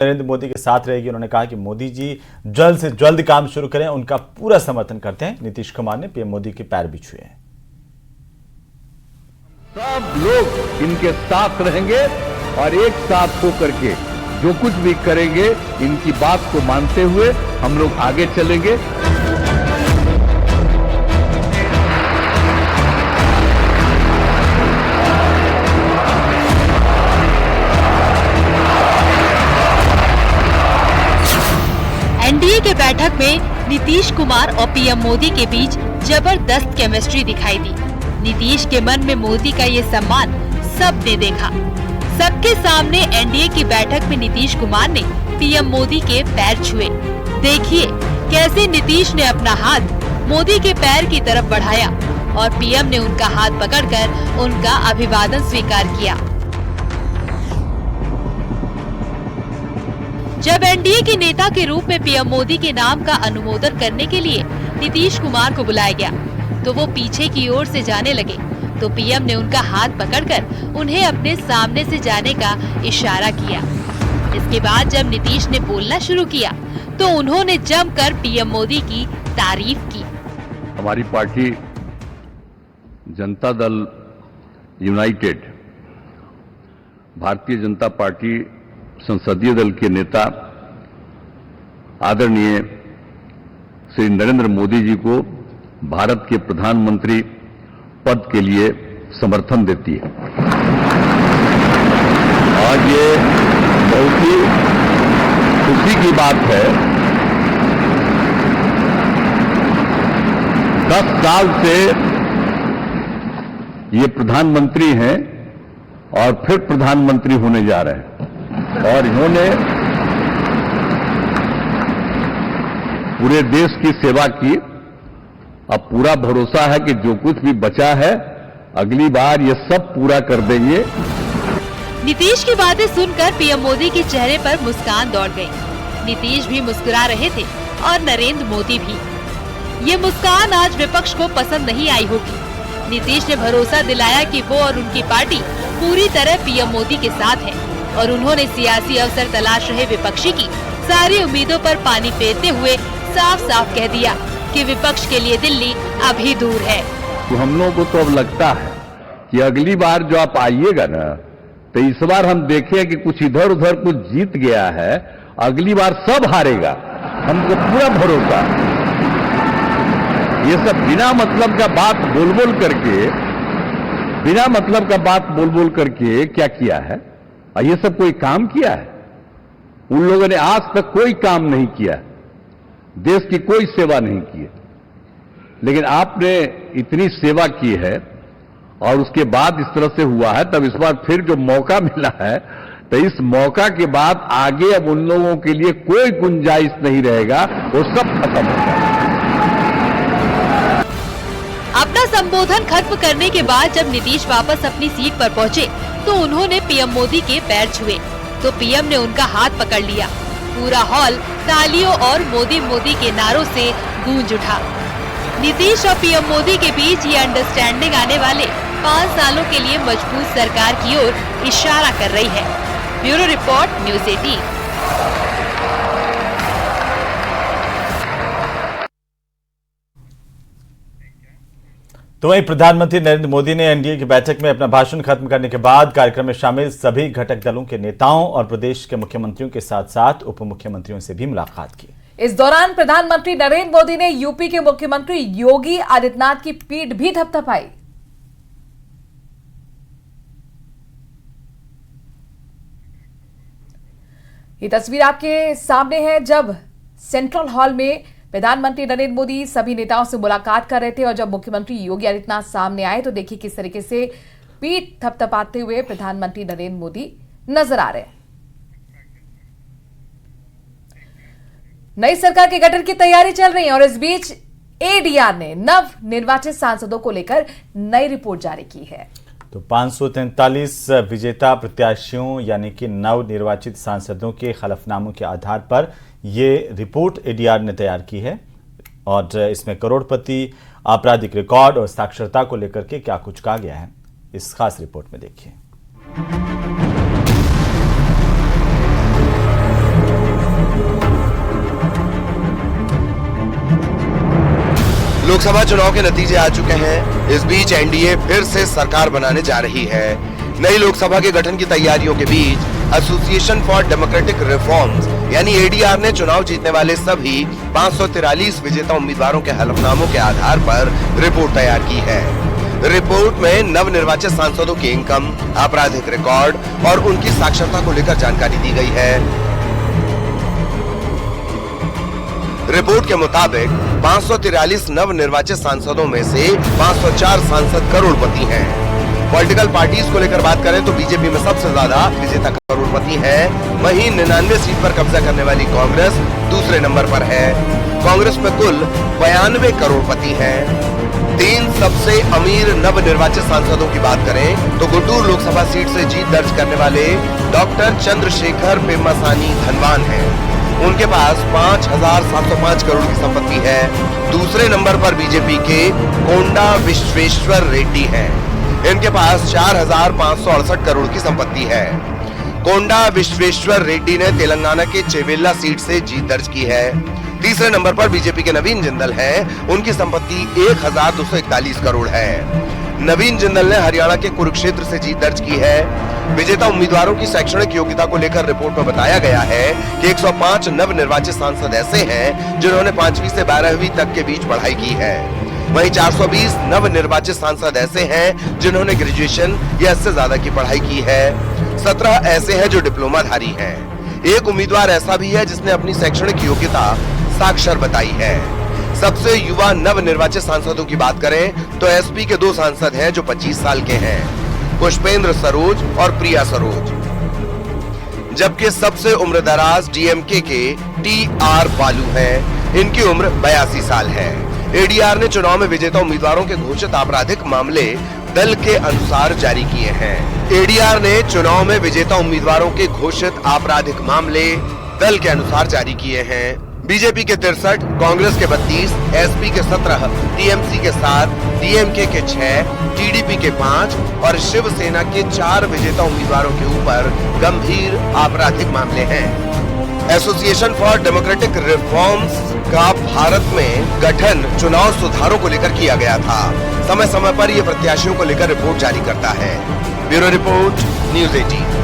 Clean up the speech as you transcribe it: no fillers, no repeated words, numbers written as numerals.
नरेंद्र मोदी के साथ रहेगी। उन्होंने कहा कि मोदी जी जल्द से जल्द काम शुरू करें, उनका पूरा समर्थन करते हैं। नीतीश कुमार ने पीएम मोदी के पैर भी छुए हैं। सब लोग इनके साथ रहेंगे और एक साथ होकर के जो कुछ भी करेंगे इनकी बात को मानते हुए हम लोग आगे चलेंगे। एनडीए के बैठक में नीतीश कुमार और पीएम मोदी के बीच जबरदस्त केमिस्ट्री दिखाई दी। नीतीश के मन में मोदी का ये सम्मान सबने देखा। सबके सामने एनडीए की बैठक में नीतीश कुमार ने पीएम मोदी के पैर छुए। देखिए कैसे नीतीश ने अपना हाथ मोदी के पैर की तरफ बढ़ाया और पीएम ने उनका हाथ पकड़कर उनका अभिवादन स्वीकार किया। जब एनडीए के नेता के रूप में पीएम मोदी के नाम का अनुमोदन करने के लिए नीतीश कुमार को बुलाया गया तो वो पीछे की ओर से जाने लगे तो पीएम ने उनका हाथ पकड़कर उन्हें अपने सामने से जाने का इशारा किया। इसके बाद जब नीतीश ने बोलना शुरू किया तो उन्होंने जमकर पीएम मोदी की तारीफ की। हमारी party Janata Dal United, Bharatiya Janata party संसदीय दल के नेता आदरणीय श्री नरेंद्र मोदी जी को भारत के प्रधानमंत्री पद के लिए समर्थन देती है और ये बहुत ही खुशी की बात है। 10 साल से ये प्रधानमंत्री हैं और फिर प्रधानमंत्री होने जा रहे हैं और इन्होंने पूरे देश की सेवा की। अब पूरा भरोसा है कि जो कुछ भी बचा है अगली बार ये सब पूरा कर देंगे। नीतीश की बातें सुनकर पीएम मोदी के चेहरे पर मुस्कान दौड़ गई। नीतीश भी मुस्कुरा रहे थे और नरेंद्र मोदी भी। ये मुस्कान आज विपक्ष को पसंद नहीं आई होगी। नीतीश ने भरोसा दिलाया कि वो और उनकी पार्टी पूरी तरह पीएम मोदी के साथ है और उन्होंने सियासी अवसर तलाश रहे विपक्षी की सारी उम्मीदों पर पानी फेरते हुए साफ साफ कह दिया कि विपक्ष के लिए दिल्ली अभी दूर है। तो हम लोगों को तो अब लगता है कि अगली बार जो आप आइएगा ना तो इस बार हम देखें कि कुछ इधर उधर कुछ जीत गया है, अगली बार सब हारेगा, हमको पूरा भरोसा। ये सब बिना मतलब का बात बोल बोल करके क्या किया है? और ये सब कोई काम किया है? उन लोगों ने आज तक कोई काम नहीं किया, देश की कोई सेवा नहीं की है। लेकिन आपने इतनी सेवा की है और उसके बाद इस तरह से हुआ है, तब इस बार फिर जो मौका मिला है तो इस मौका के बाद आगे अब उन लोगों के लिए कोई गुंजाइश नहीं रहेगा, वो सब खत्म हो जाएगा। अपना संबोधन खत्म करने के बाद जब नीतीश वापस अपनी सीट पर पहुंचे तो उन्होंने पीएम मोदी के पैर छुए तो पीएम ने उनका हाथ पकड़ लिया। पूरा हॉल तालियों और मोदी मोदी के नारों से गूंज उठा। नीतीश और पीएम मोदी के बीच ये अंडरस्टैंडिंग आने वाले 5 सालों के लिए मजबूत सरकार की ओर इशारा कर रही है। Bureau report, news 18। तो वहीं प्रधानमंत्री नरेंद्र मोदी ने एनडीए की बैठक में अपना भाषण खत्म करने के बाद कार्यक्रम में शामिल सभी घटक दलों के नेताओं और प्रदेश के मुख्यमंत्रियों के साथ साथ उप मुख्यमंत्रियों से भी मुलाकात की। इस दौरान प्रधानमंत्री नरेंद्र मोदी ने यूपी के मुख्यमंत्री योगी आदित्यनाथ की पीठ भी थपथपाई। ये तस्वीर आपके सामने है जब सेंट्रल हॉल में प्रधानमंत्री नरेंद्र मोदी सभी नेताओं से मुलाकात कर रहे थे और जब मुख्यमंत्री योगी आदित्यनाथ सामने आए तो देखिए किस तरीके से पीठ थपथपाते हुए प्रधानमंत्री नरेंद्र मोदी नजर आ रहे हैं। नई सरकार के गठन की तैयारी चल रही है और इस बीच एडीआर ने नव निर्वाचित सांसदों को लेकर नई रिपोर्ट जारी की है। तो 543 विजेता प्रत्याशियों यानी कि नव निर्वाचित सांसदों के हलफनामों के आधार पर ये रिपोर्ट एडीआर ने तैयार की है और इसमें करोड़पति, आपराधिक रिकॉर्ड और साक्षरता को लेकर के क्या कुछ कहा गया है, इस खास रिपोर्ट में देखिए। लोकसभा चुनाव के नतीजे आ चुके हैं। इस बीच एनडीए फिर से सरकार बनाने जा रही है। नई लोकसभा के गठन की तैयारियों के बीच एसोसिएशन फॉर डेमोक्रेटिक रिफॉर्म्स यानी एडीआर ने चुनाव जीतने वाले सभी 543 विजेता उम्मीदवारों के हलफनामों के आधार पर रिपोर्ट तैयार की है। रिपोर्ट में नवनिर्वाचित सांसदों की इनकम, आपराधिक रिकॉर्ड और उनकी साक्षरता को लेकर जानकारी दी गई है। रिपोर्ट के मुताबिक 543 नवनिर्वाचित सांसदों में से 504 सांसद करोड़पति हैं। पॉलिटिकल पार्टीज को लेकर बात करें तो बीजेपी में सबसे ज्यादा विजेता करोड़पति है। वहीं 99 सीट पर कब्जा करने वाली कांग्रेस दूसरे नंबर पर है। कांग्रेस में कुल 92 करोड़पति हैं। 3 सबसे अमीर नवनिर्वाचित सांसदों की बात करें तो गुंटूर लोकसभा सीट से जीत दर्ज करने वाले डॉक्टर चंद्रशेखर पेम्मासानी धनवान हैं। उनके पास 5,705 करोड़ की संपत्ति है। दूसरे नंबर पर बीजेपी के कोंडा विश्वेश्वर रेड्डी हैं। इनके पास 4,568 करोड़ की संपत्ति है। कोंडा विश्वेश्वर रेड्डी ने तेलंगाना के चेवेल्ला सीट से जीत दर्ज की है। तीसरे नंबर पर बीजेपी के नवीन जिंदल हैं। उनकी संपत्ति 1,241 करोड़ है। नवीन जिंदल ने हरियाणा के कुरुक्षेत्र से जीत दर्ज की है। विजेता उम्मीदवारों की शैक्षणिक योग्यता को लेकर रिपोर्ट में बताया गया है कि 105 नवनिर्वाचित सांसद ऐसे हैं जिन्होंने 5वीं से 12वीं तक के बीच पढ़ाई की है। वहीं 420 नवनिर्वाचित सांसद ऐसे हैं जिन्होंने ग्रेजुएशन या इससे ज्यादा की पढ़ाई की है। 17 ऐसे हैं जो डिप्लोमाधारी हैं। एक उम्मीदवार ऐसा भी है जिसने अपनी शैक्षणिक योग्यता साक्षर बताई है। सबसे युवा नवनिर्वाचित सांसदों की बात करें तो एसपी के 2 सांसद हैं जो 25 साल के हैं, पुष्पेंद्र सरोज और प्रिया सरोज। जबकि सबसे उम्रदराज डीएमके के टीआर बालू हैं। इनकी उम्र 82 साल है। एडीआर ने चुनाव में विजेता उम्मीदवारों के घोषित आपराधिक मामले दल के अनुसार जारी किए हैं। एडीआर ने चुनाव में विजेता उम्मीदवारों के घोषित आपराधिक मामले दल के अनुसार जारी किए हैं। बीजेपी के 63, कांग्रेस के 32, एसपी के 17, टीएमसी के 7, डीएमके के 6, टीडीपी के 5 और शिवसेना के 4 विजेता उम्मीदवारों के ऊपर गंभीर आपराधिक मामले हैं। एसोसिएशन फॉर डेमोक्रेटिक रिफॉर्म्स का भारत में गठन चुनाव सुधारों को लेकर किया गया था। समय समय पर ये प्रत्याशियों को लेकर रिपोर्ट जारी करता है। Bureau report, news 18।